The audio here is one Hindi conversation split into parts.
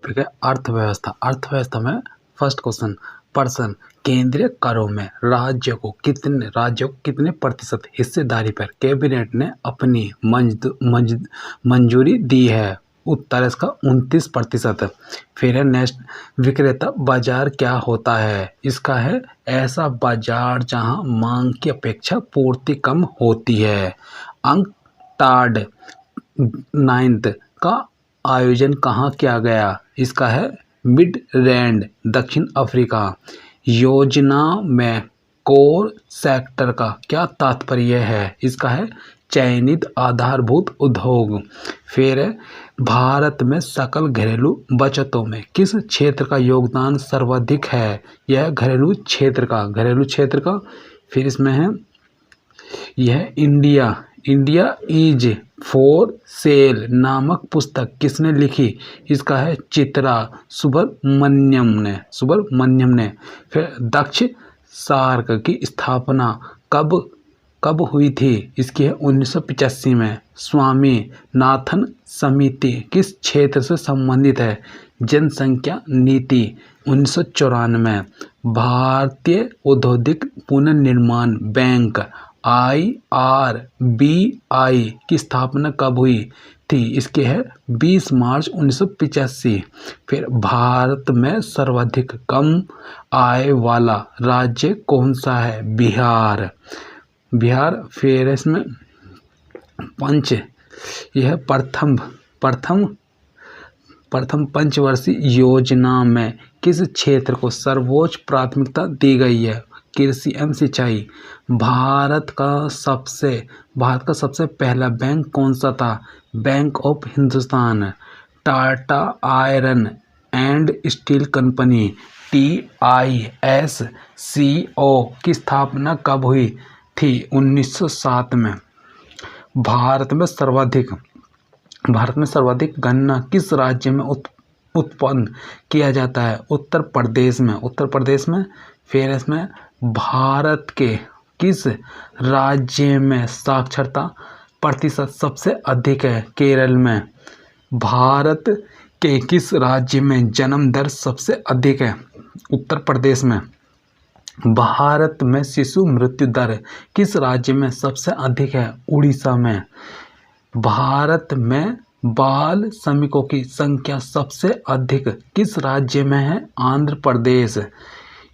फिर है अर्थव्यवस्था। अर्थव्यवस्था में फर्स्ट क्वेश्चन, पर्सन, केंद्रीय करों में राज्यों को कितने प्रतिशत हिस्सेदारी पर कैबिनेट ने अपनी मंजूरी दी है? उत्तर है इसका 29%। फिर है नेक्स्ट, विक्रेता बाजार क्या होता है? इसका है ऐसा बाजार जहां मांग की अपेक्षा पूर्ति कम होती है। अंक टाड 9th का आयोजन कहाँ किया गया? इसका है मिडलैंड, दक्षिण अफ्रीका। योजना में कोर सेक्टर का क्या तात्पर्य है? इसका है चयनित आधारभूत उद्योग। फिर भारत में सकल घरेलू बचतों में किस क्षेत्र का योगदान सर्वाधिक है? यह घरेलू क्षेत्र का। फिर इसमें है यह इंडिया इज फॉर सेल नामक पुस्तक किसने लिखी? इसका है चित्रा सुब्रमण्यम ने। फिर दक्ष सार्क की स्थापना कब हुई थी? इसकी है 1985 में। स्वामीनाथन समिति किस क्षेत्र से संबंधित है? जनसंख्या नीति 1994। भारतीय औद्योगिक पुनर्निर्माण बैंक IRBI की स्थापना कब हुई थी? इसके है 20 मार्च 1985। फिर भारत में सर्वाधिक कम आय वाला राज्य कौन सा है? बिहार। फिर इसमें यह प्रथम पंचवर्षीय योजना में किस क्षेत्र को सर्वोच्च प्राथमिकता दी गई है? कृषि एवं सिंचाई। भारत का सबसे पहला बैंक कौन सा था? Bank of Hindustan. Tata iron and steel company TISCO की स्थापना कब हुई थी? 1907 में। भारत में सर्वाधिक गन्ना किस राज्य में उत्पन्न किया जाता है? उत्तर प्रदेश में। फिर इसमें भारत के किस राज्य में साक्षरता प्रतिशत सबसे अधिक है? केरल में। भारत के किस राज्य में जन्म दर सबसे अधिक है? उत्तर प्रदेश में। भारत में शिशु मृत्यु दर किस राज्य में सबसे अधिक है? उड़ीसा में। भारत में बाल श्रमिकों की संख्या सबसे अधिक किस राज्य में है? आंध्र प्रदेश।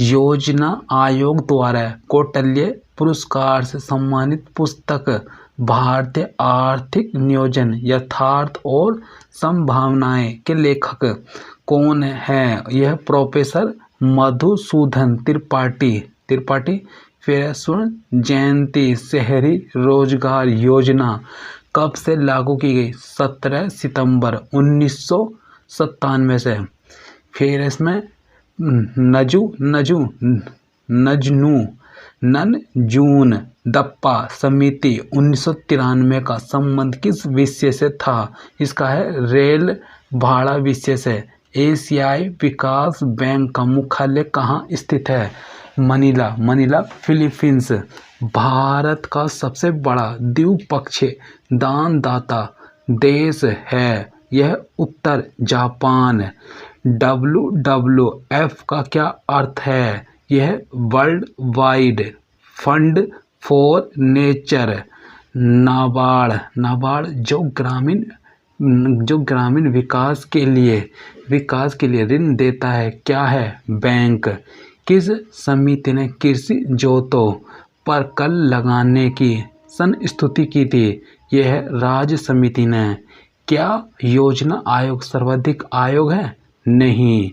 योजना आयोग द्वारा कौटिल्य पुरस्कार से सम्मानित पुस्तक भारतीय आर्थिक नियोजन यथार्थ और संभावनाएं के लेखक कौन है? यह प्रोफेसर मधुसूदन त्रिपाठी। फिर स्वर्ण जयंती शहरी रोजगार योजना कब से लागू की गई? 17 सितंबर 1997 से। फिर इसमें नंजून दप्पा समिति 1993 का संबंध किस विषय से था? इसका है रेल भाड़ा विषय से। एशियाई विकास बैंक का मुख्यालय कहाँ स्थित है? Manila, Philippines. भारत का सबसे बड़ा द्विपक्षीय दानदाता देश है? यह उत्तर जापान। WWF का क्या अर्थ है? यह world wide fund for nature. NABARD जो ग्रामीण विकास के लिए ऋण देता है क्या है? बैंक। किस समिति ने कृषि जोतों पर कर लगाने की संस्तुति की थी? यह राज्य समिति ने। क्या योजना आयोग सर्वाधिक आयोग है? नहीं।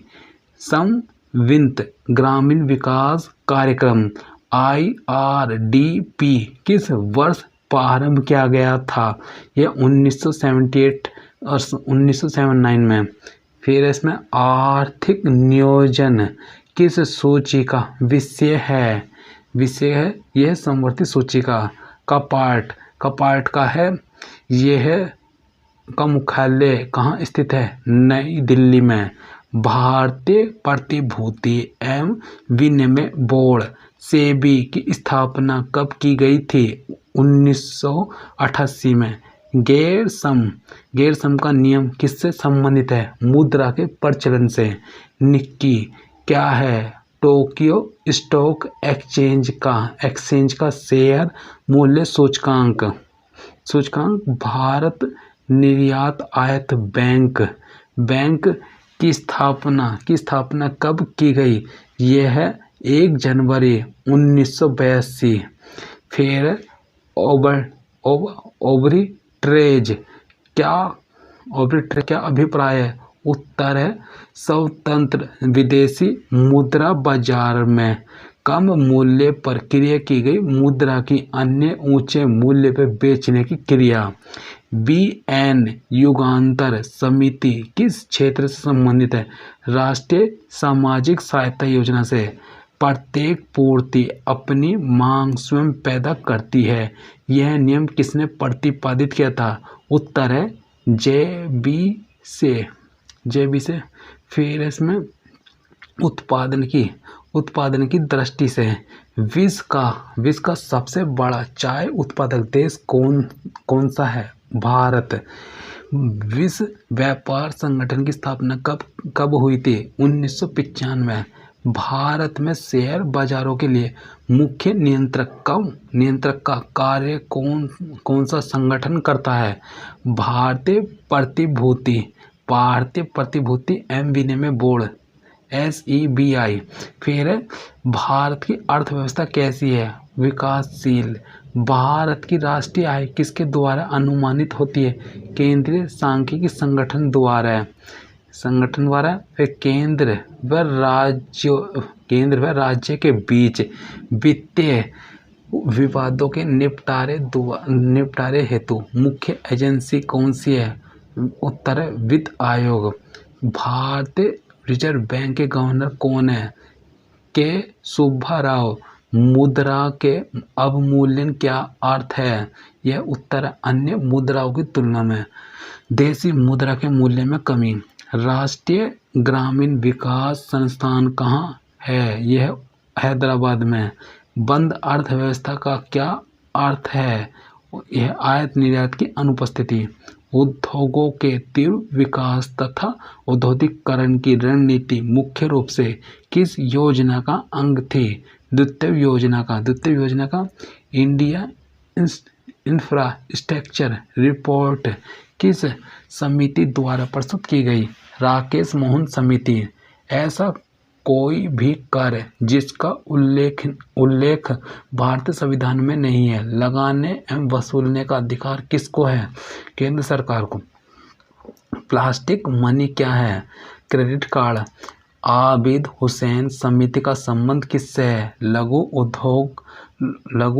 समन्वित ग्रामीण विकास कार्यक्रम IRDP किस वर्ष प्रारंभ किया गया था? यह 1978 और 1979 में। फिर इसमें आर्थिक नियोजन किस सूची का विषय है? यह समवर्ती सूची का पार्ट का है। यह का मुख्यालय कहाँ स्थित है? नई दिल्ली में। भारतीय प्रतिभूति एवं विनिमय बोर्ड सेबी की स्थापना कब की गई थी? 1988 में। गैर सम का नियम किससे संबंधित है? मुद्रा के प्रचलन से। निक्की क्या है? टोक्यो स्टॉक एक्सचेंज का शेयर मूल्य सूचकांक। भारत निर्यात आयात बैंक की स्थापना कब की गई? यह है 1 जनवरी 1982। फिर ओब्रिट्रेज क्या अभिप्राय है? उत्तर है स्वतंत्र विदेशी मुद्रा बाजार में कम मूल्य पर क्रय की गई मुद्रा की अन्य ऊंचे मूल्य पर बेचने की क्रिया। BN युगांतर समिति किस क्षेत्र से संबंधित है? राष्ट्रीय सामाजिक सहायता योजना से। प्रत्येक पूर्ति अपनी मांग स्वयं पैदा करती है, यह नियम किसने प्रतिपादित किया था? उत्तर है JB से। फिर इसमें उत्पादन की दृष्टि से विश्व का सबसे बड़ा चाय उत्पादक देश कौन सा है? भारत। विश्व व्यापार संगठन की स्थापना कब हुई थी? 1995। भारत में शेयर बाजारों के लिए मुख्य नियंत्रक का कार्य कौन सा संगठन करता है? भारतीय प्रतिभूति विनिमय बोर्ड SEBI। फिर भारत की अर्थव्यवस्था कैसी है? विकासशील। भारत की राष्ट्रीय आय किसके द्वारा अनुमानित होती है? केंद्रीय सांख्यिकी संगठन द्वारा। फिर केंद्र व राज्य के बीच वित्तीय विवादों के निपटारे हेतु मुख्य एजेंसी कौन सी है? उत्तर है वित्त आयोग। भारतीय रिजर्व बैंक के गवर्नर कौन है? के सुब्बा राव। मुद्रा के अवमूल्यन क्या अर्थ है? यह उत्तर है अन्य मुद्राओं की तुलना में देसी मुद्रा के मूल्य में कमी। राष्ट्रीय ग्रामीण विकास संस्थान कहाँ है? यह हैदराबाद में। बंद अर्थव्यवस्था का क्या अर्थ है? यह आयात निर्यात की अनुपस्थिति। उद्योगों के तीव्र विकास तथा औद्योगिकरण की रणनीति मुख्य रूप से किस योजना का अंग थी? द्वितीय योजना का इंडिया इंफ्रास्ट्रक्चर रिपोर्ट किस समिति द्वारा प्रस्तुत की गई? राकेश मोहन समिति। ऐसा कोई भी कर जिसका उल्लेख भारतीय संविधान में नहीं है, लगाने एवं वसूलने का अधिकार किसको है? केंद्र सरकार को। प्लास्टिक मनी क्या है? Credit card. आबिद हुसैन समिति का संबंध किससे है? लघु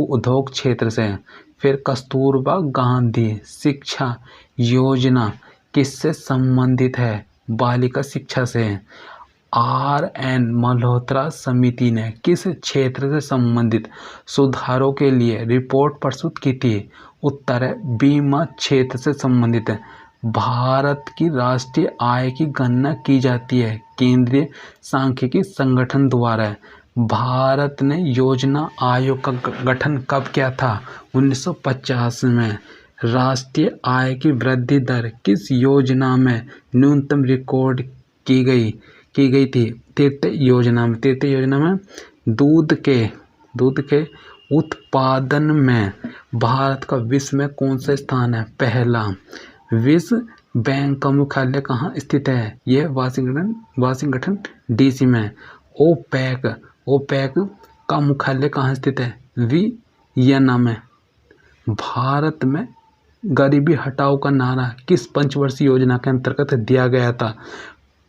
उद्योग क्षेत्र से। फिर कस्तूरबा गांधी शिक्षा योजना किससे संबंधित है? बालिका शिक्षा से। RN मल्होत्रा समिति ने किस क्षेत्र से संबंधित सुधारों के लिए रिपोर्ट प्रस्तुत की थी? उत्तर है बीमा क्षेत्र से संबंधित है। भारत की राष्ट्रीय आय की गणना की जाती है केंद्रीय सांख्यिकी संगठन द्वारा। भारत ने योजना आयोग का गठन कब किया था? 1950 में। राष्ट्रीय आय की वृद्धि दर किस योजना में न्यूनतम रिकॉर्ड की गई थी? तृतीय योजना में। दूध के उत्पादन में भारत का विश्व में कौन सा स्थान है? पहला। विश्व बैंक का मुख्यालय कहाँ स्थित है? यह वाशिंगटन DC में। ओपेक का मुख्यालय कहाँ स्थित है? वियना में। भारत में गरीबी हटाओ का नारा किस पंचवर्षीय योजना के अंतर्गत दिया गया था?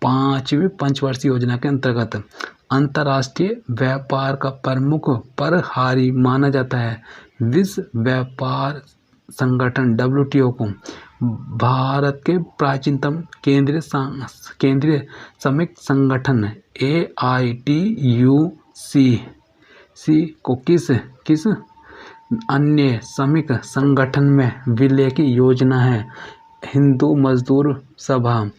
5वीं पंचवर्षीय योजना के अंतर्गत। अंतर्राष्ट्रीय व्यापार का प्रमुख प्रहरी माना जाता है विश्व व्यापार संगठन WTO को। भारत के प्राचीनतम केंद्रीय श्रमिक संगठन AITUC को किस अन्य श्रमिक संगठन में विलय की योजना है? हिंदू मजदूर सभा।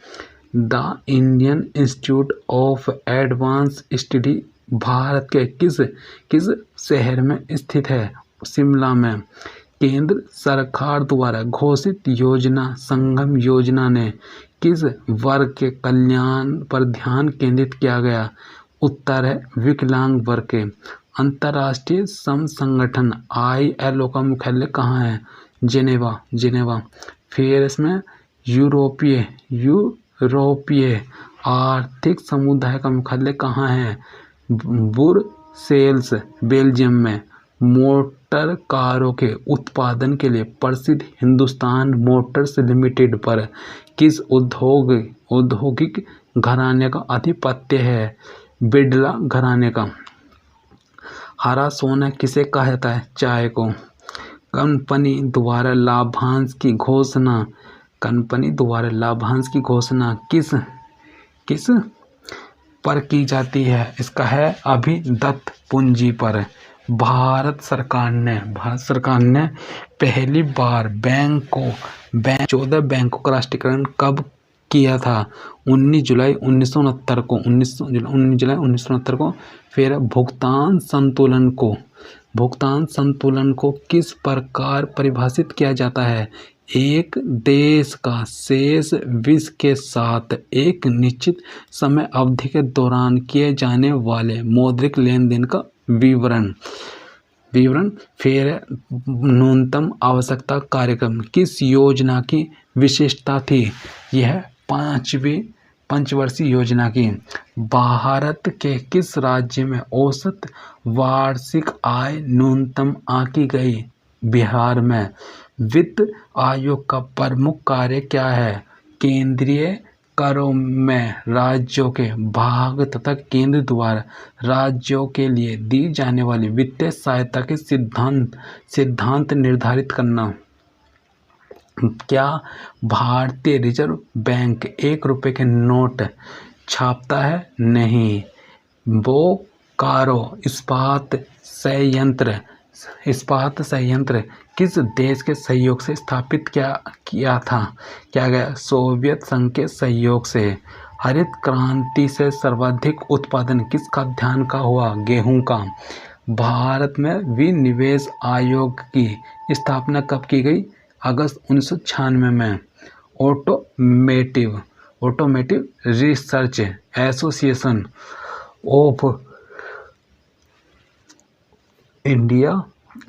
The Indian institute of advance study Bharat के किस शहर में स्थित है? शिमला में। केंद्र सरकार द्वारा घोषित योजना संगम योजना ने किस वर्ग के कल्याण पर ध्यान केंद्रित किया गया? उत्तर है विकलांग वर्ग के। अंतर्राष्ट्रीय श्रम संगठन ILO का मुख्यालय कहाँ है? जिनेवा। फिर इसमें यूरोपीय आर्थिक समुदाय का मुख्यालय कहाँ है? ब्रुसेल्स, बेल्जियम में। मोटर कारों के उत्पादन के लिए प्रसिद्ध हिंदुस्तान मोटर्स लिमिटेड पर किस औद्योगिक घराने का आधिपत्य है? बिड़ला घराने का। हरा सोना किसे कहा जाता है? चाय को। कंपनी द्वारा लाभांश की घोषणा किस पर की जाती है? इसका है अभिदत्त पूंजी पर। भारत सरकार ने पहली बार 14 बैंकों का राष्ट्रीयकरण कब किया था? 19 जुलाई 1969 को। फिर भुगतान संतुलन को किस प्रकार परिभाषित किया जाता है? एक देश का शेष विश्व के साथ एक निश्चित समय अवधि के दौरान किए जाने वाले मौद्रिक लेन देन का विवरण। फिर न्यूनतम आवश्यकता कार्यक्रम किस योजना की विशेषता थी? यह पंचवर्षीय योजना की। भारत के किस राज्य में औसत वार्षिक आय न्यूनतम आंकी गई? बिहार में। वित्त आयोग का प्रमुख कार्य क्या है? केंद्रीय करों में राज्यों के भाग तथा केंद्र द्वारा राज्यों के लिए दी जाने वाली वित्तीय सहायता के सिद्धांत निर्धारित करना। क्या भारतीय रिजर्व बैंक 1 रुपये के नोट छापता है? नहीं। बोकारो इस्पात संयंत्र किस देश के सहयोग से स्थापित किया गया? सोवियत संघ के सहयोग से। हरित क्रांति से सर्वाधिक उत्पादन किस खाद्यान्न का हुआ? गेहूं का। भारत में विनिवेश आयोग की स्थापना कब की गई? अगस्त 1996 में। Automotive research association of India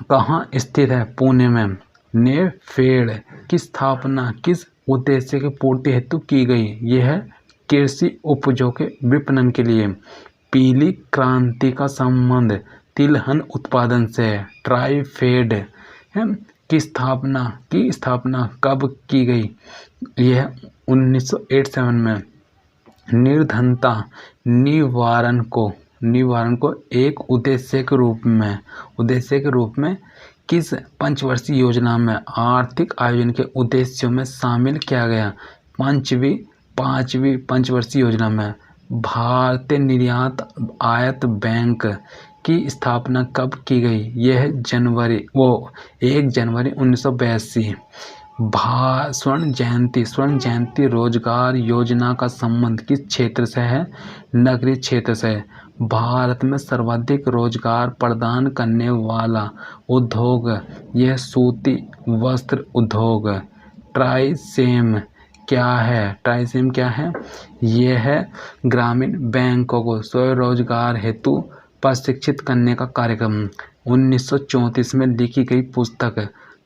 कहाँ स्थित है? पुणे में। नेफेड की स्थापना किस उद्देश्य की पूर्ति हेतु की गई? यह कृषि उपजों के विपणन के लिए। पीली क्रांति का संबंध तिलहन उत्पादन से। ट्राइफेड की स्थापना कब की गई? यह 1987 में। निर्धनता निवारण को एक उद्देश्य के रूप में किस पंचवर्षीय योजना में आर्थिक आयोजन के उद्देश्यों में शामिल किया गया? पांचवी पंचवर्षीय योजना में। भारतीय निर्यात आयात बैंक की स्थापना कब की गई? यह 1 जनवरी 1982। स्वर्ण जयंती रोजगार योजना का संबंध किस क्षेत्र से है? नगरीय क्षेत्र से। भारत में सर्वाधिक रोजगार प्रदान करने वाला उद्योग यह सूती वस्त्र उद्योग। ट्राइसेम क्या है? यह ग्रामीण बैंकों को स्वरोजगार हेतु प्रशिक्षित करने का कार्यक्रम। 1934 में लिखी गई पुस्तक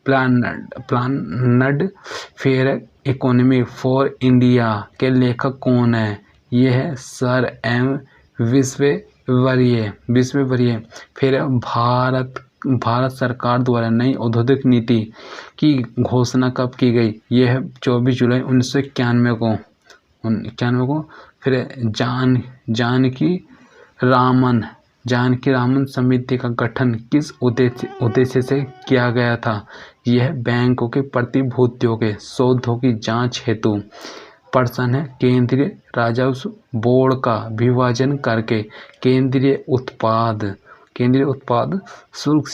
planned fair economy for India के लेखक कौन है? यह सर एम विश्वेश्वरैया। फिर भारत सरकार द्वारा नई औद्योगिक नीति की घोषणा कब की गई? यह 24 जुलाई 1991 को। फिर जानकी रामन समिति का गठन किस उद्देश्य से किया गया था? यह बैंकों के प्रतिभूतियों के सौदों की जांच हेतु। प्रश्न है केंद्रीय राजस्व बोर्ड का विभाजन करके केंद्रीय उत्पाद शुल्क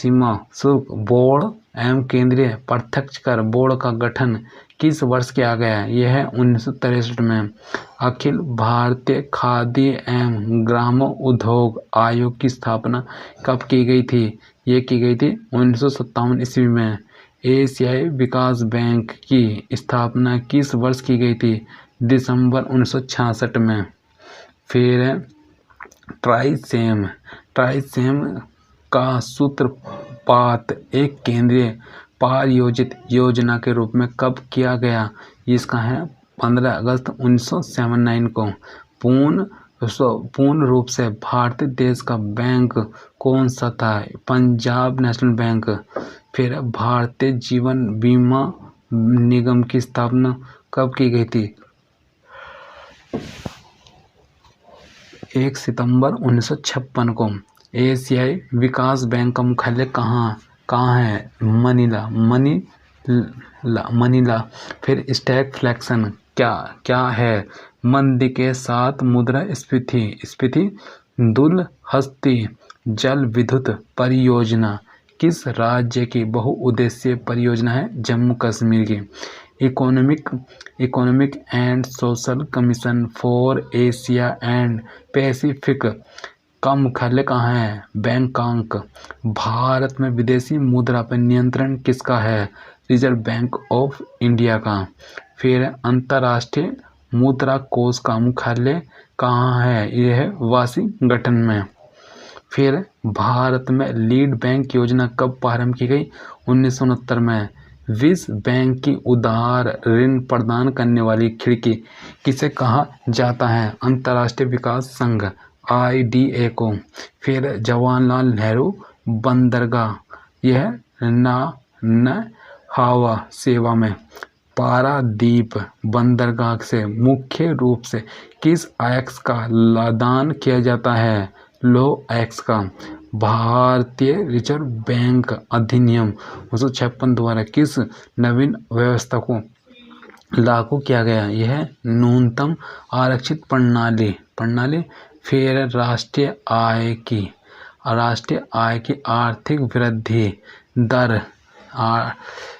बोर्ड एवं केंद्रीय प्रत्यक्ष कर बोर्ड का गठन किस वर्ष किया गया? यह है 1963 में। अखिल भारतीय खादी एवं ग्रामोद्योग आयोग की स्थापना कब की गई थी? ये की गई थी 1957 ईस्वी में। एशियाई विकास बैंक की स्थापना किस वर्ष की गई थी? दिसंबर 1966 में। फिर है ट्राइसेम। ट्राइसेम का सूत्रपात एक केंद्रीय प्रायोजित योजना के रूप में कब किया गया? इसका है 15 अगस्त 1979 को। पूर्ण रूप से भारतीय देश का बैंक कौन सा था? Punjab national bank. फिर भारतीय जीवन बीमा निगम की स्थापना कब की गई थी? 1 सितंबर 1956 को। एशियाई विकास बैंक का मुख्यालय कहाँ है? मनीला। फिर स्टैगफ्लेशन क्या है? मंदी के साथ मुद्रास्फीति। दुलहस्ती जल विद्युत परियोजना किस राज्य की बहुउद्देशीय परियोजना है? जम्मू कश्मीर की। Economic and social commission for Asia and Pacific का मुख्यालय कहाँ है? बैंकॉक। भारत में विदेशी मुद्रा पर नियंत्रण किसका है? रिजर्व बैंक ऑफ इंडिया का। फिर अंतर्राष्ट्रीय मुद्रा कोष का मुख्यालय कहाँ है? यह है वाशिंगटन में। फिर भारत में लीड बैंक योजना कब प्रारंभ की गई? 1969 में। विश्व बैंक की उदार ऋण प्रदान करने वाली खिड़की किसे कहा जाता है? अंतर्राष्ट्रीय विकास संघ IDA को। फिर जवाहरलाल नेहरू बंदरगाह यह हवा सेवा में। पारादीप बंदरगाह से मुख्य रूप से किस आयात का लदान किया जाता है? लौह अयस्क का। भारतीय रिजर्व बैंक अधिनियम 1956 द्वारा किस नवीन व्यवस्था को लागू किया गया? यह न्यूनतम आरक्षित प्रणाली। फिर राष्ट्रीय आय की आर्थिक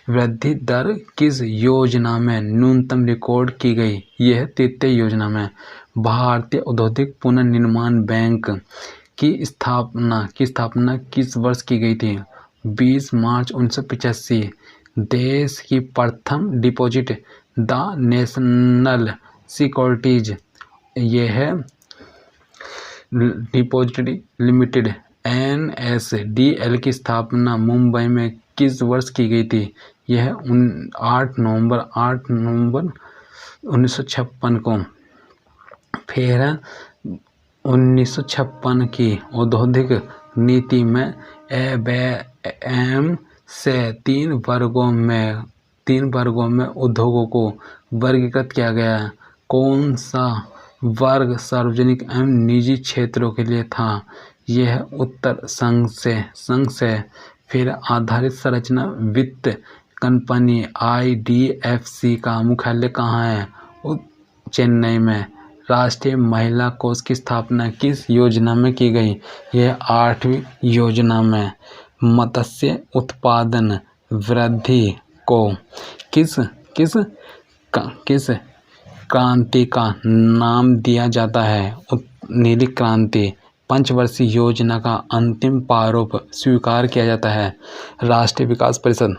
वृद्धि दर किस योजना में न्यूनतम रिकॉर्ड की गई? यह तृतीय योजना में। भारतीय औद्योगिक पुनर्निर्माण बैंक की स्थापना किस वर्ष की गई थी? 20 मार्च 1985। देश की प्रथम डिपॉजिट द नेशनल सिक्योरिटीज यह है डिपॉजिटरी लिमिटेड NSDL की स्थापना मुंबई में किस वर्ष की गई थी? यह 8 नवंबर 1956 को। फिर 1956 की औद्योगिक नीति में ABM से तीन वर्गों में उद्योगों को वर्गीकृत किया गया। कौन सा वर्ग सार्वजनिक एवं निजी क्षेत्रों के लिए था? यह उत्तर संघ से। फिर आधारित संरचना वित्त कंपनी IDFC का मुख्यालय कहाँ है? चेन्नई में। राष्ट्रीय महिला कोष की स्थापना किस योजना में की गई? यह 8वीं योजना में। मत्स्य उत्पादन वृद्धि को किस क्रांति का नाम दिया जाता है? नीली क्रांति। पंचवर्षीय योजना का अंतिम प्रारूप स्वीकार किया जाता है। राष्ट्रीय विकास परिषद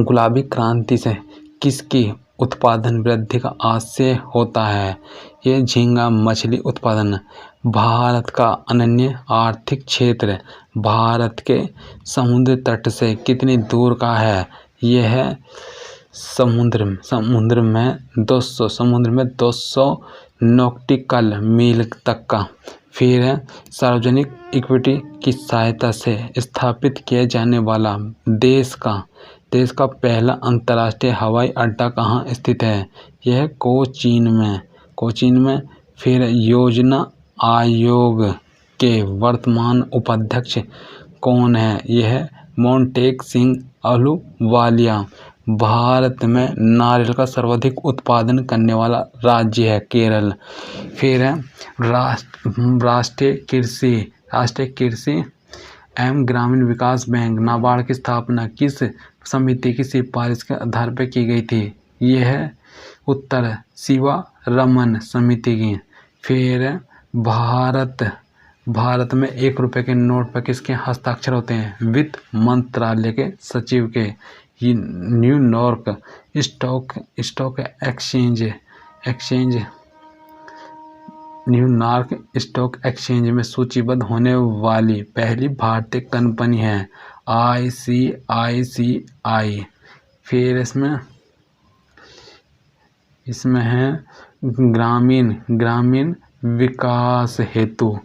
गुलाबी क्रांति से किसकी उत्पादन वृद्धि का आशय होता है? ये झींगा मछली उत्पादन। भारत का अनन्य आर्थिक क्षेत्र भारत के समुद्र तट से कितनी दूर का है? यह है समुद्र में 200 नॉटिकल मील तक का। फिर है सार्वजनिक इक्विटी की सहायता से स्थापित किया जाने वाला देश का पहला अंतर्राष्ट्रीय हवाई अड्डा कहाँ स्थित है? यह कोचीन में। फिर योजना आयोग के वर्तमान उपाध्यक्ष कौन है? यह मोंटेक सिंह अहलूवालिया। भारत में नारियल का सर्वाधिक उत्पादन करने वाला राज्य है केरल। फिर है राष्ट्रीय कृषि एवं ग्रामीण विकास बैंक नाबार्ड की स्थापना किस समिति की सिफारिश के आधार पर की गई थी? यह है उत्तर शिवारमन समिति की। फिर भारत में 1 रुपये के नोट पर किसके हस्ताक्षर होते हैं? वित्त मंत्रालय के सचिव के। ये New York stock exchange New York stock exchange में सूचीबद्ध होने वाली पहली भारतीय कंपनी है ICICI। फिर इसमें है ग्रामीण विकास हेतु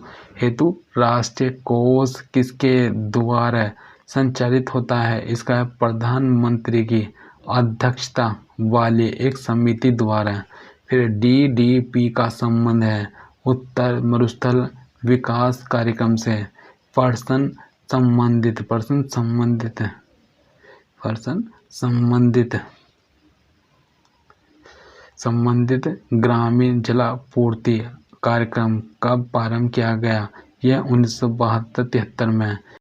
राष्ट्रीय कोष किसके द्वारा संचालित होता है? इसका प्रधानमंत्री की अध्यक्षता वाली एक समिति द्वारा। फिर DDP का संबंध है उत्तर मरुस्थल विकास कार्यक्रम से। पर्सन संबंधित ग्रामीण जलापूर्ति कार्यक्रम कब प्रारंभ किया गया? यह 1972-73 में।